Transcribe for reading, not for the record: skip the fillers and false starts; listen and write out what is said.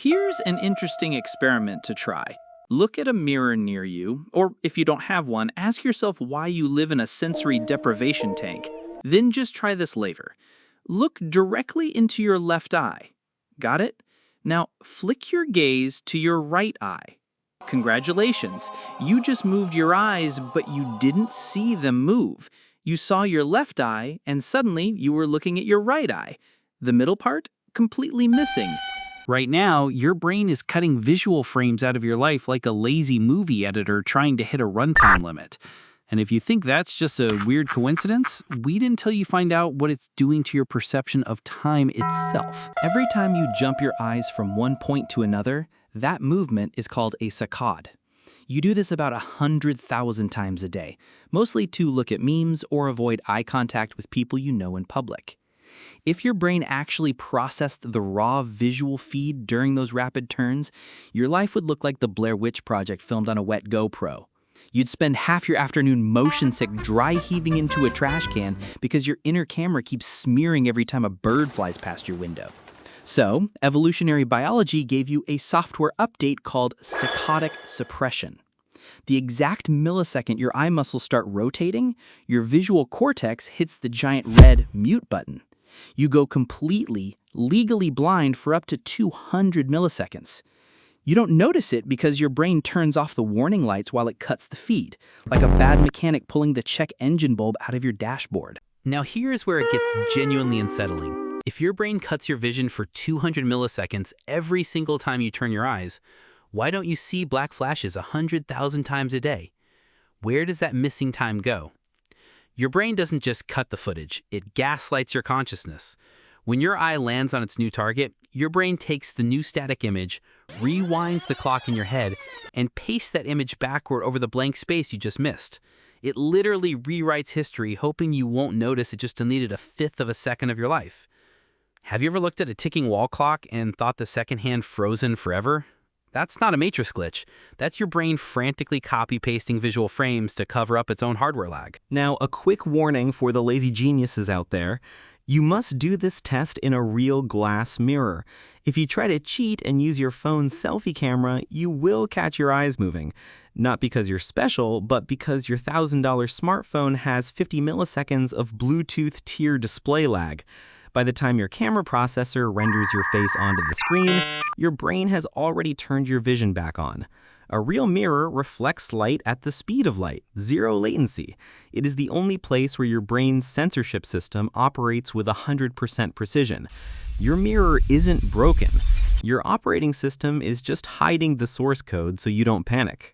Here's an interesting experiment to try. Look at a mirror near you, or if you don't have one, ask yourself why you live in a sensory deprivation tank. Then just try this later. Look directly into your left eye. Got it? Now flick your gaze to your right eye. Congratulations, you just moved your eyes, but you didn't see them move. You saw your left eye, and suddenly you were looking at your right eye. The middle part, completely missing. Right now, your brain is cutting visual frames out of your life like a lazy movie editor trying to hit a runtime limit. And if you think that's just a weird coincidence, wait until you find out what it's doing to your perception of time itself. Every time you jump your eyes from one point to another, that movement is called a saccade. You do this about 100,000 times a day, mostly to look at memes or avoid eye contact with people you know in public. If your brain actually processed the raw visual feed during those rapid turns, your life would look like the Blair Witch Project filmed on a wet GoPro. You'd spend half your afternoon motion-sick, dry heaving into a trash can because your inner camera keeps smearing every time a bird flies past your window. So, evolutionary biology gave you a software update called saccadic suppression. The exact millisecond your eye muscles start rotating, your visual cortex hits the giant red mute button. You go completely, legally blind for up to 200 milliseconds. You don't notice it because your brain turns off the warning lights while it cuts the feed, like a bad mechanic pulling the check engine bulb out of your dashboard. Now here's where it gets genuinely unsettling. If your brain cuts your vision for 200 milliseconds every single time you turn your eyes, why don't you see black flashes 100,000 times a day? Where does that missing time go? Your brain doesn't just cut the footage, it gaslights your consciousness. When your eye lands on its new target, your brain takes the new static image, rewinds the clock in your head, and pastes that image backward over the blank space you just missed. It literally rewrites history, hoping you won't notice it just deleted a fifth of a second of your life. Have you ever looked at a ticking wall clock and thought the second hand frozen forever? That's not a matrix glitch. That's your brain frantically copy-pasting visual frames to cover up its own hardware lag. Now, a quick warning for the lazy geniuses out there. You must do this test in a real glass mirror. If you try to cheat and use your phone's selfie camera, you will catch your eyes moving. Not because you're special, but because your $1,000 smartphone has 50 milliseconds of Bluetooth tier display lag. By the time your camera processor renders your face onto the screen, your brain has already turned your vision back on. A real mirror reflects light at the speed of light, zero latency. It is the only place where your brain's censorship system operates with 100% precision. Your mirror isn't broken. Your operating system is just hiding the source code so you don't panic.